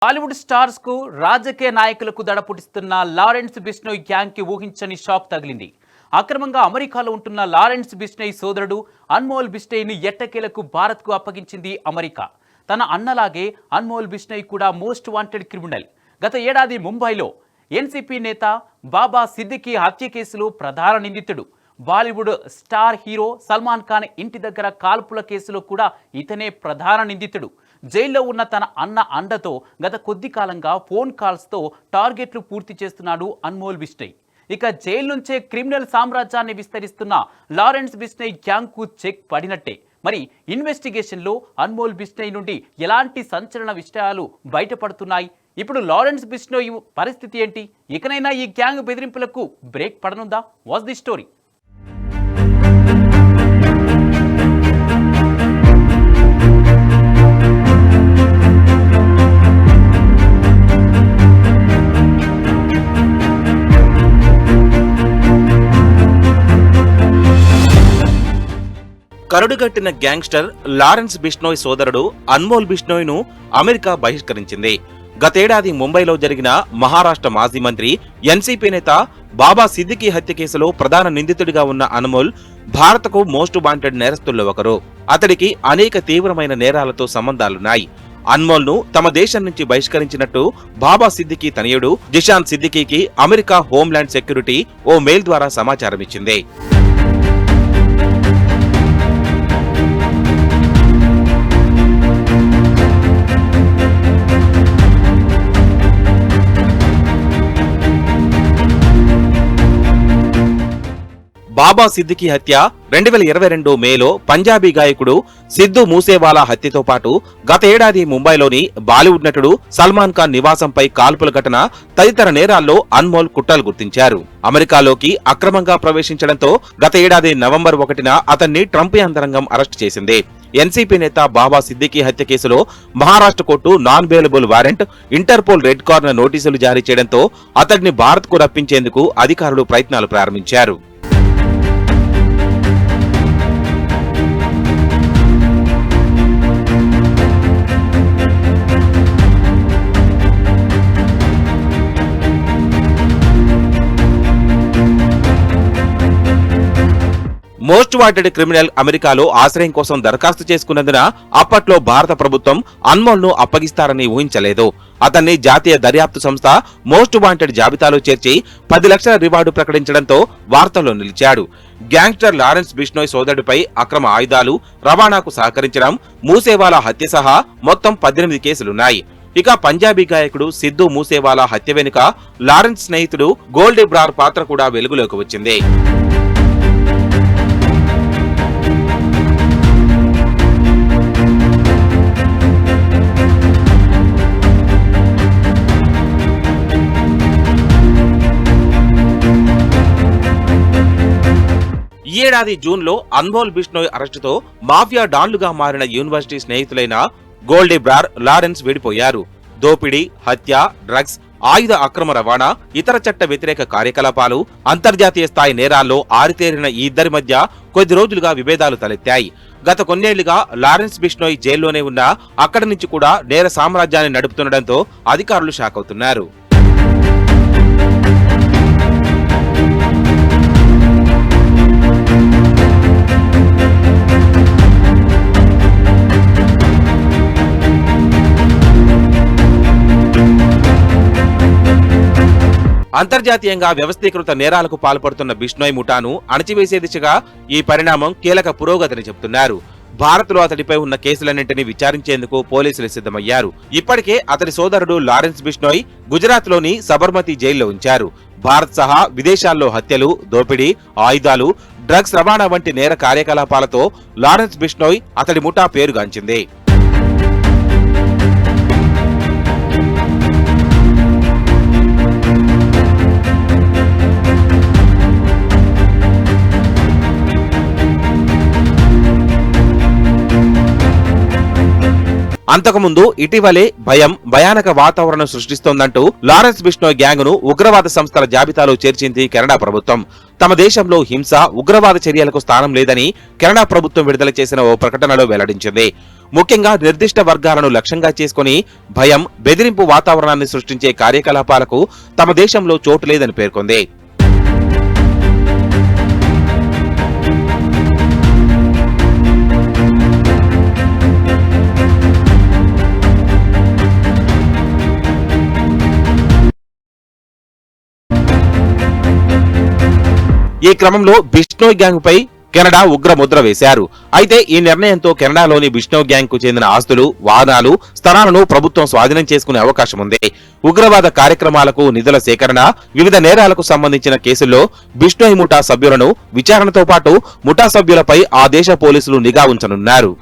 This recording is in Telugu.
బాలీవుడ్ స్టార్స్ కు రాజకీయ నాయకులకు దడపుటిస్తున్న లారెన్స్ బిష్నోయ్ గ్యాంగ్ కి ఊహించని షాక్ తగిలింది. అక్రమంగా అమెరికాలో ఉంటున్న లారెన్స్ బిష్నోయ్ సోదరుడు అన్మోల్ బిష్నోయ్ ని ఎట్టకేలకు భారత్ కు అప్పగించింది అమెరికా. తన అన్నలాగే అన్మోల్ బిష్నోయ్ కూడా మోస్ట్ వాంటెడ్ క్రిమినల్. గత ఏడాది ముంబైలో ఎన్సీపీ నేత బాబా సిద్దికీ హత్య కేసులో ప్రధాన నిందితుడు. బాలీవుడ్ స్టార్ హీరో సల్మాన్ ఖాన్ ఇంటి దగ్గర కాల్పుల కేసులో కూడా ఇతనే ప్రధాన నిందితుడు. జైల్లో ఉన్న తన అన్న అండతో గత కొద్ది కాలంగా ఫోన్ కాల్స్తో టార్గెట్లు పూర్తి చేస్తున్నాడు అన్మోల్ బిష్నోయ్. ఇక జైలు నుంచే క్రిమినల్ సామ్రాజ్యాన్ని విస్తరిస్తున్న లారెన్స్ బిష్నోయ్ గ్యాంగ్కు చెక్ పడినట్టే. మరి ఇన్వెస్టిగేషన్లో అన్మోల్ బిష్నోయ్ నుండి ఎలాంటి సంచలన విషయాలు బయటపడుతున్నాయి? ఇప్పుడు లారెన్స్ బిష్నోయ్ పరిస్థితి ఏంటి? ఇకనైనా ఈ గ్యాంగ్ బెదిరింపులకు బ్రేక్ పడనుందా? Watch the story. కరుడుగట్టిన గ్యాంగ్స్టర్ లారెన్స్ బిష్నోయ్ సోదరుడు అన్మోల్ బిష్నోయ్ ను అమెరికా బహిష్కరించింది. గతేడాది ముంబైలో జరిగిన మహారాష్ట్ర మాజీ మంత్రి ఎన్సీపీ నేత బాబా సిద్దికీ హత్య కేసులో ప్రధాన నిందితుడిగా ఉన్న అన్మోల్ భారత్కు మోస్ట్ వాంటెడ్ నేరస్తుల్లో ఒకరు. అతడికి అనేక తీవ్రమైన నేరాలతో సంబంధాలున్నాయి. అన్మోల్ ను తమ దేశం నుంచి బహిష్కరించినట్టు బాబా సిద్దికీ తనయుడు జిషాన్ సిద్దికీకి అమెరికా హోంల్యాండ్ సెక్యూరిటీ ఓ మెయిల్ ద్వారా సమాచారం ఇచ్చింది. బాబా సిద్దికీ హత్య 2022 మేలో పంజాబీ గాయకుడు సిద్ధు మూసేవాలా హత్యతో పాటు గత ఏడాది ముంబైలోని బాలీవుడ్ నటుడు సల్మాన్ ఖాన్ నివాసంపై కాల్పుల ఘటన తదితర నేరాల్లో అన్మోల్ కుట్రలు గుర్తించారు. అమెరికాలోకి అక్రమంగా ప్రవేశించడంతో గత ఏడాది నవంబర్ 1న అతన్ని ట్రంప్ యంత్రాంగం అరెస్టు చేసింది. ఎన్సీపీ నేత బాబా సిద్దికీ హత్య కేసులో Maharashtra court non bailable warrant, interpole red corner నోటీసులు జారీ చేయడంతో అతడిని భారత్కు రప్పించేందుకు అధికారులు ప్రయత్నాలు ప్రారంభించారు. మోస్ట్ వాంటెడ్ క్రిమినల్ అమెరికాలో ఆశ్రయం కోసం దరఖాస్తు చేసుకున్నందున అప్పట్లో భారత ప్రభుత్వం అన్మోల్ ను అప్పగిస్తారని ఊహించలేదు. అతన్ని జాతీయ దర్యాప్తు సంస్థ మోస్ట్ వాంటెడ్ జాబితాలో చేర్చి 10 లక్షల రివార్డు ప్రకటించడంతో వార్తల్లో నిలిచాడు. గ్యాంగ్స్టర్ లారెన్స్ బిష్నోయ్ సోదరుడిపై అక్రమ ఆయుధాలు రవాణాకు సహకరించడం, మూసేవాలా హత్య సహా మొత్తం 18 కేసులున్నాయి. ఇక పంజాబీ గాయకుడు సిద్ధు మూసేవాలా హత్య వెనుక లారెన్స్ స్నేహితుడు గోల్డీ బ్రార్ పాత్ర కూడా వెలుగులోకి వచ్చింది. ఈ ఏడాది జూన్లో అన్మోల్ బిష్నోయ్ అరెస్టుతో మాఫియా డాన్లుగా మారిన యూనివర్సిటీ స్నేహితులైన గోల్డీ బ్రార్, లారెన్స్ విడిపోయారు. దోపిడీ, హత్య, డ్రగ్స్, ఆయుధ అక్రమ రవాణా, ఇతర చట్ట వ్యతిరేక కార్యకలాపాలు, అంతర్జాతీయ స్థాయి నేరాల్లో ఆరితేరిన ఈ ఇద్దరి మధ్య కొద్ది రోజులుగా విభేదాలు తలెత్తాయి. గత కొన్నేళ్లుగా లారెన్స్ బిష్నోయ్ జైల్లోనే ఉన్నా అక్కడి నుంచి కూడా నేర సామ్రాజ్యాన్ని నడుపుతుండటంతో అధికారులు షాక్ అవుతున్నారు. అంతర్జాతీయంగా వ్యవస్థీకృత నేరాలకు పాల్పడుతున్న బిష్నోయ్ ముఠాను అణచివేసే దిశగా ఈ పరిణామం కీలక పురోగతిని చెబుతున్నారు. భారత్లో అతడిపై ఉన్న కేసులన్నింటినీ విచారించేందుకు పోలీసులు సిద్ధమయ్యారు. ఇప్పటికే అతడి సోదరుడు లారెన్స్ బిష్నోయ్ గుజరాత్లోని సబర్మతి జైల్లో ఉంచారు. భారత్ సహా విదేశాల్లో హత్యలు, దోపిడీ, ఆయుధాలు, డ్రగ్స్ రవాణా వంటి నేర కార్యకలాపాలతో లారెన్స్ బిష్నోయ్ అతడి ముఠా పేరుగాంచింది. అంతకుముందు ఇటీవలే భయానక వాతావరణం సృష్టిస్తోందంటూ లారెన్స్ బిష్నోయ్ గ్యాంగ్ ను ఉగ్రవాద సంస్థల జాబితాలో చేర్చింది కెనడా ప్రభుత్వం. తమ దేశంలో హింస, ఉగ్రవాద చర్యలకు స్థానం లేదని కెనడా ప్రభుత్వం విడుదల చేసిన ఓ ప్రకటనలో వెల్లడించింది. ముఖ్యంగా నిర్దిష్ట వర్గాలను లక్ష్యంగా చేసుకుని భయం, బెదిరింపు వాతావరణాన్ని సృష్టించే కార్యకలాపాలకు తమ దేశంలో చోటు లేదని పేర్కొంది. ఈ క్రమంలో బిష్నోయ్ గ్యాంగ్ పై కెనడా ఉగ్ర ముద్ర వేశారు. అయితే ఈ నిర్ణయంతో కెనడాలోని బిష్నోయ్ గ్యాంగ్ కు చెందిన ఆస్తులు, వాహనాలు, స్థలాలను ప్రభుత్వం స్వాధీనం చేసుకునే అవకాశం ఉంది. ఉగ్రవాద కార్యక్రమాలకు నిధుల సేకరణ, వివిధ నేరాలకు సంబంధించిన కేసుల్లో బిష్నోయ్ ముఠా సభ్యులను విచారణతో పాటు ముఠా సభ్యులపై ఆ దేశ పోలీసులు నిఘా ఉంచనున్నారు.